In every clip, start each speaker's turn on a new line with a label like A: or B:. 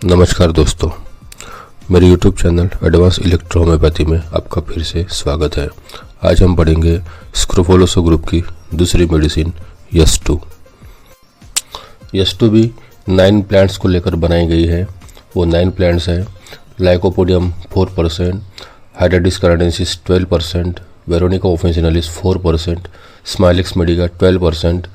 A: नमस्कार दोस्तों, मेरे YouTube channel advance electro homeopathy में आपका फिर से स्वागत है। आज हम पढ़ेंगे स्क्रोफोलोसो ग्रुप की दूसरी मेडिसिन यस2। यस2 भी 9 प्लांट्स को लेकर बनाई गई है। वो 9 प्लांट्स है: Lycopodium 4%, Hydrastis canadensis 12%, Veronica officinalis 4%, Smilax medica 12%,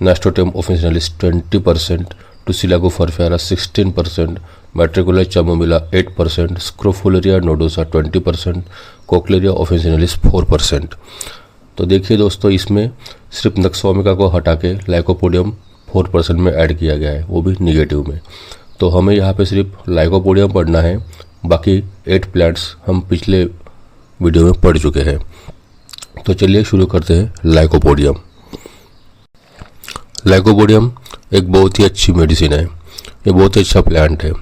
A: Nasturtium officinalis 20%, Tussilago farfara 16%, Matricaria chamomilla 8%, Scrophularia nodosa 20%, Cochlearia officinalis 4%। तो देखिए दोस्तों, इसमें सिर्फ नक्सोमिका को हटा के लाइकोपोडियम 4% में ऐड किया गया है, वो भी निगेटिव में। तो हमें यहाँ पे सिर्फ लाइकोपोडियम पढ़ना है, बाकी 8 प्लांट्स हम पिछले वीडियो में पढ़ चुके हैं। तो चलिए शुरू करते हैं। लाइकोपोडियम एक बहुत ही अच्छी मेडिसिन है। ये बहुत ही अच्छा प्लांट है।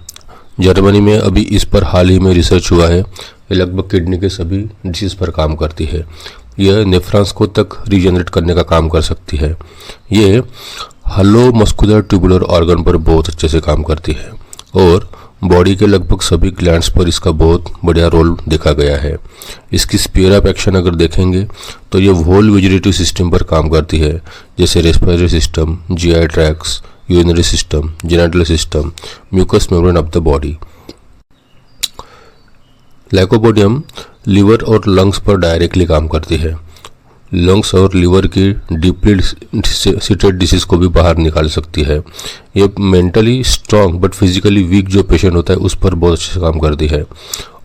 A: जर्मनी में अभी इस पर हाल ही में रिसर्च हुआ है। ये लगभग किडनी के सभी डिसीज पर काम करती है। यह नेफ्रॉन्स को तक रीजनरेट करने का काम कर सकती है। ये हलो मस्कुलर ट्यूबुलर ऑर्गन पर बहुत अच्छे से काम करती है और बॉडी के लगभग सभी ग्लैंड्स पर इसका बहुत बढ़िया रोल देखा गया है। इसकी स्फीयर ऑफ एक्शन अगर देखेंगे तो ये होल वेजिटेटिव सिस्टम पर काम करती है, जैसे respiratory system, GI tracts, urinary system, genital system, mucous membrane of the body. Lycopodium liver और लंग्स पर डायरेक्टली काम करती है। लंग्स और लिवर की डीपली सीटेड डिसीज को भी बाहर निकाल सकती है। ये mentally strong but physically weak जो पेशेंट होता है उस पर बहुत अच्छे से काम करती है।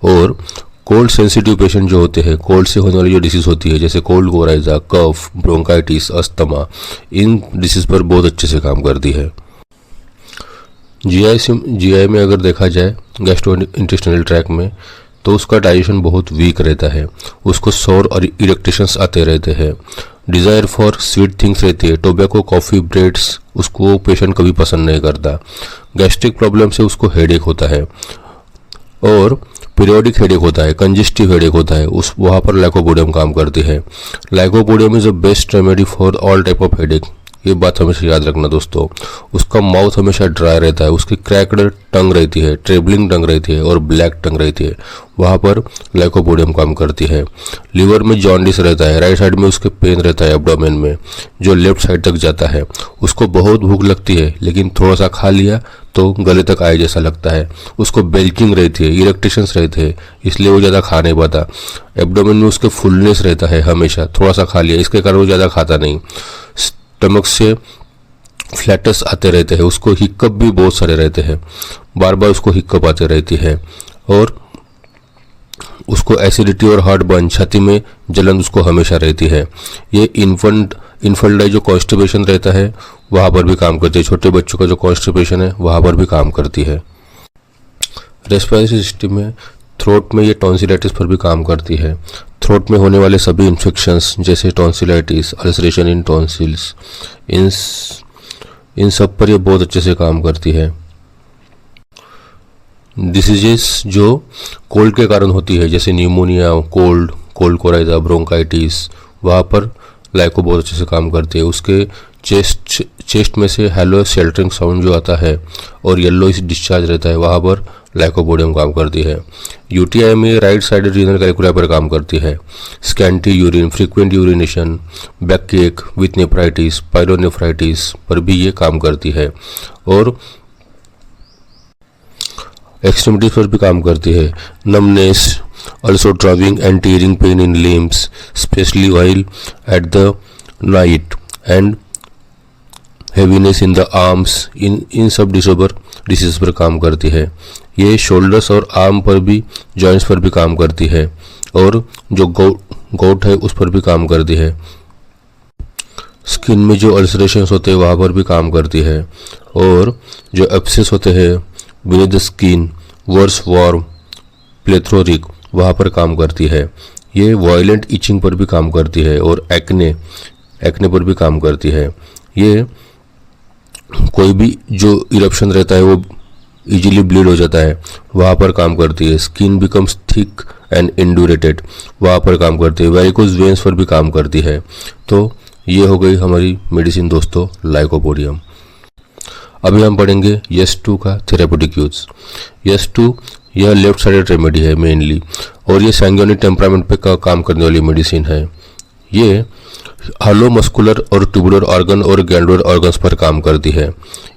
A: और कोल्ड सेंसिटिव पेशेंट जो होते हैं, कोल्ड से होने वाली जो डिसीज होती है, जैसे कोल्ड कोराइजा, कफ, ब्रोंकाइटिस, अस्थमा, इन डिसीज पर बहुत अच्छे से काम करती है। जीआई में अगर देखा जाए, गैस्ट्रोइंटेस्टाइनल ट्रैक्ट में, तो उसका डाइजेशन बहुत वीक रहता है। उसको सौर और इरिटेशंस आते रहते हैं। डिज़ायर फॉर स्वीट थिंग्स रहती है। टोबैको, कॉफ़ी, ब्रेड्स उसको पेशेंट कभी पसंद नहीं करता। गैस्ट्रिक प्रॉब्लम से उसको हेडेक होता है और पीरियोडिक हेडेक होता है, कंजेस्टिव हेडेक होता है, उस वहाँ पर लाइकोपोडियम काम करती है। Lycopodium is the best remedy for all type of headache. ये बात हमेशा याद रखना दोस्तों। उसका माउथ हमेशा ड्राई रहता है, उसकी क्रैक्ड टंग रहती है, ट्रेबलिंग टंग रहती है और ब्लैक टंग रहती है, वहाँ पर लाइकोपोडियम काम करती है। लिवर में जॉन्डिस रहता है, राइट साइड में उसके पेन रहता है एब्डोमेन में, जो लेफ्ट साइड तक जाता है। उसको बहुत भूख लगती है, लेकिन थोड़ा सा खा लिया तो गले तक आए जैसा लगता है। उसको बेल्चिंग रहती है, इरेक्टेशंस रहते हैं, इसलिए वो ज़्यादा खा नहीं पाता। एब्डोमेन में उसके फुलनेस रहता है हमेशा, थोड़ा सा खा लिया, इसके कारण वो ज़्यादा खाता नहीं। स्टमक से फ्लैटस आते रहते हैं, उसको हिक्कप भी बहुत सारे रहते हैं, बार बार उसको हिक्कप आते रहती है। और उसको एसिडिटी और हार्ट बर्न, छाती में जलन उसको हमेशा रहती है। ये इन्फेंटाइल जो कॉन्स्टिपेशन रहता है वहाँ पर भी काम करती है। छोटे बच्चों का जो कॉन्स्टिपेशन है वहाँ पर भी काम करती है। रेस्पिरेटरी सिस्टम में, थ्रोट में ये टॉन्सिलाइटिस पर भी काम करती है। थ्रोट में होने वाले सभी इन्फेक्शंस जैसे टॉन्सिलाइटिस, अल्सरेशन इन टॉन्सिल्स, इन सब पर ये बहुत अच्छे से काम करती है। डिसीजेस जो कोल्ड के कारण होती है, जैसे न्यूमोनिया, कोल्ड कोराइजा, ब्रोंकाइटिस, वहाँ पर लाइको बहुत अच्छे से काम करती है। उसके चेस्ट में से हेलो शेल्टरिंग साउंड जो आता है और येलो डिस्चार्ज रहता है, वहाँ पर लाइकोपोडियम काम करती है। यूटीआई में राइट साइड रीनल कैलिकुला पर काम करती है। Scanty urine, frequent urination, back cake with nephritis, pyelonephritis पर भी ये काम करती है। और एक्सट्रीमिटीज पर भी काम करती है। Numbness, also driving and tearing pain in limbs, especially while at the night, and heaviness in the arms, इन सब डिसीज पर काम करती है। ये शोल्डर्स और आर्म पर भी, जॉइंट्स पर भी काम करती है। और जो गोट है उस पर भी काम करती है। स्किन में जो अल्सरेशंस होते हैं वहाँ पर भी काम करती है। और जो एब्सेस होते हैं beneath the skin, worse warm, plethoric, वहाँ पर काम करती है। ये वायलेंट इचिंग पर भी काम करती है और एक्ने पर भी काम करती है। ये कोई भी जो इरप्शन रहता है वो इजीली ब्लीड हो जाता है, वहाँ पर काम करती है। स्किन बिकम्स थिक एंड इंड्यूरेटेड, वहाँ पर काम करती है। वेरिकोज वेन्स पर भी काम करती है। तो ये हो गई हमारी मेडिसिन दोस्तों, लाइकोपोडियम। अभी हम पढ़ेंगे यस2 का थेरेपेटिक यूज। यस2 यह लेफ्ट साइडेड रेमेडी है मेनली, और ये सैंग्विनिक टेम्परामेंट पे का काम करने वाली मेडिसिन है। ये हॉलो मस्कुलर और ट्यूबुलर ऑर्गन और ग्लैंडुलर ऑर्गन्स पर काम करती है।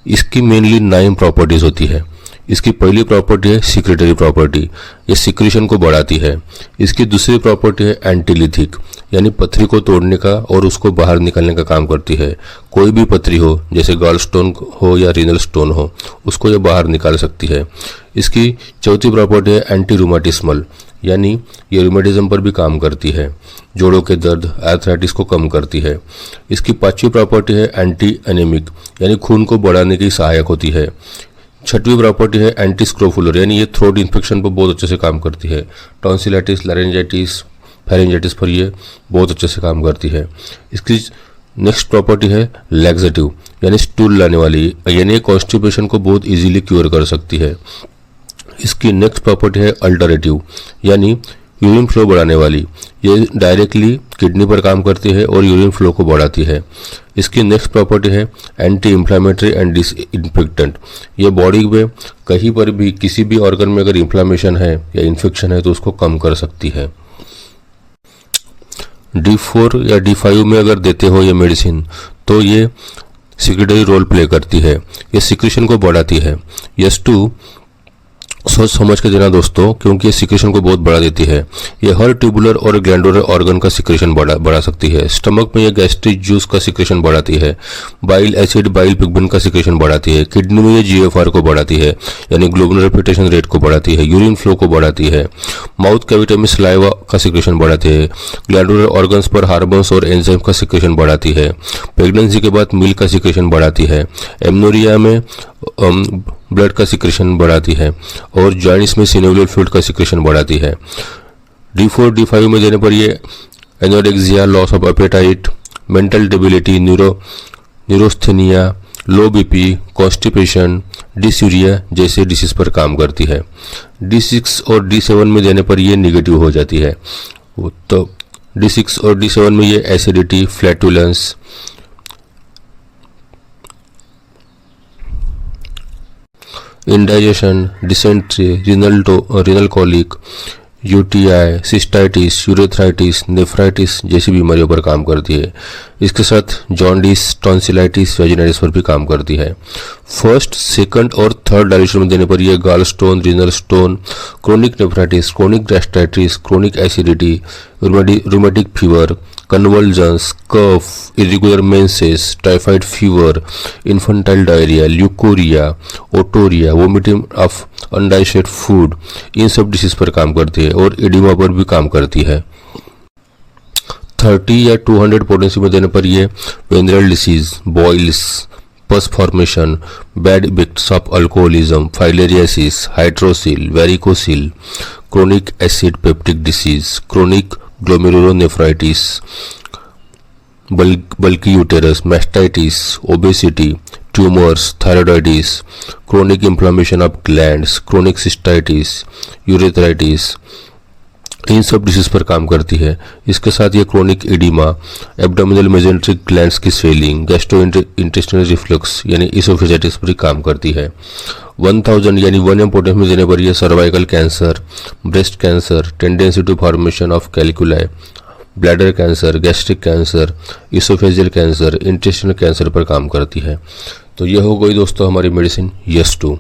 A: इसकी मेनली 9 प्रॉपर्टीज होती है। इसकी पहली प्रॉपर्टी है सिक्रेटरी प्रॉपर्टी, ये सिक्रीशन को बढ़ाती है। इसकी दूसरी प्रॉपर्टी है एंटीलिथिक, यानी पथरी को तोड़ने का और उसको बाहर निकालने का काम करती है। कोई भी पथरी हो, जैसे गॉल स्टोन हो या रीनल स्टोन हो, उसको ये बाहर निकाल सकती है। इसकी चौथी प्रॉपर्टी है एंटी रूमेटिज्मल, यानी ये रूमेटिज्म पर भी काम करती है। जोड़ों के दर्द, आर्थराइटिस को कम करती है। इसकी पांचवी प्रॉपर्टी है एंटी एनेमिक, यानी खून को बढ़ाने की सहायक होती है। छठवीं प्रॉपर्टी है एंटी स्क्रोफुलर, यानी ये थ्रोट इन्फेक्शन पर बहुत अच्छे से काम करती है। टॉन्सिलाइटिस, लैरिंजाइटिस, फेरेंजाइटिस पर ये बहुत अच्छे से काम करती है। इसकी नेक्स्ट प्रॉपर्टी है लैक्सेटिव, यानी स्टूल लाने वाली, यानी कॉन्स्टिपेशन को बहुत इजीली क्योर कर सकती है। इसकी नेक्स्ट प्रॉपर्टी है अल्टरेटिव, यानी यूरिन फ्लो बढ़ाने वाली। ये डायरेक्टली किडनी पर काम करती है और यूरिन फ्लो को बढ़ाती है। इसकी नेक्स्ट प्रॉपर्टी है एंटी इंफ्लेमेटरी एंड डिसइंफेक्टेंट। ये बॉडी में कहीं पर भी किसी भी ऑर्गन में अगर इन्फ्लेमेशन है या इन्फेक्शन है तो उसको कम कर सकती है। D4 या D5 में अगर देते हो ये मेडिसिन तो ये सिक्रेटरी रोल प्ले करती है, ये सिक्रीशन को बढ़ाती है। यस2 सोच समझ के देना दोस्तों, क्योंकि ये सिक्रेशन को बहुत बढ़ा देती है। ये हर ट्यूबुलर और ग्लैंडुलर ऑर्गन का सिक्रेशन बढ़ा सकती है। स्टमक में ये गैस्ट्रिक जूस का सिक्रेशन बढ़ाती है। बाइल एसिड, बाइल पिगमेंट का सिक्रेशन बढ़ाती है। किडनी में ये GFR को बढ़ाती है, यानी ग्लोबुलर फिल्ट्रेशन रेट को बढ़ाती है। यूरिन फ्लो को बढ़ाती है। माउथ कैविटी में सलाइवा का सिक्रेशन बढ़ाती है। ग्लैंडुलर ऑर्गन्स पर हार्मोन्स और एंजाइम का सिक्रेशन बढ़ाती है। प्रेगनेंसी के बाद मिल्क का सिक्रेशन बढ़ाती है। एमनोरिया में ब्लड का सिक्रेशन बढ़ाती है और जॉइंट्स में सिनोवियल फ्लूइड का सिक्रेशन बढ़ाती है। D4 D5 में देने पर ये anorexia, loss of appetite, mental debility, neurasthenia, low BP, constipation, dysuria जैसे डिसीज पर काम करती है। D6 और D7 में देने पर ये निगेटिव हो जाती है। तो D6 और D7 में ये acidity, flatulence, indigestion, dysentery, renal colic, UTI, cystitis, urethritis, nephritis जैसी बीमारियों पर काम करती है। इसके साथ जॉन्डिस, टॉन्सिलाइटिस, वेजिनाइटिस पर भी काम करती है। फर्स्ट, सेकंड और थर्ड डायरेक्शन में देने पर यह gall stone, renal stone, chronic nephritis, chronic gastritis, chronic acidity, rheumatic fever, convulsions, cough, irregular menses, typhoid fever, infantile diarrhoea, leucorrhoea, otorrhoea, vomiting of undigested food, इन सब डिसीज पर काम करती है और एडिमा पर भी काम करती है। 30 या 200 पोटेंसी में देने पर ये venereal disease, boils, pus formation, bad effects of alcoholism, filariasis, hydrocele, varicocele, chronic acid peptic disease, chronic glomerulonephritis, bulky uterus, mastitis, obesity, tumours, thyroiditis, chronic inflammation of glands, chronic cystitis, urethritis, इन सब disease पर काम करती है। इसके साथ ये chronic oedema, abdominal mesenteric glands की स्वेलिंग, गैस्ट्रो इंटेस्टिनल रिफ्लक्स यानी इसोफेजाइटिस पर काम करती है। 1000 यानी 1 इम्पोर्टेंस में देने पर यह cervical cancer, breast cancer, tendency to formation of calculi, bladder cancer, gastric cancer, oesophageal cancer, intestinal cancer पर काम करती है। तो यह हो गई दोस्तों हमारी मेडिसिन यस2।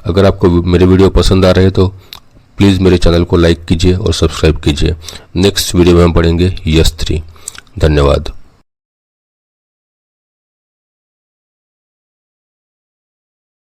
A: अगर आपको मेरे वीडियो पसंद आ रहे हैं तो प्लीज़ मेरे चैनल को लाइक कीजिए और सब्सक्राइब कीजिए। नेक्स्ट वीडियो में हम पढ़ेंगे यस3। धन्यवाद।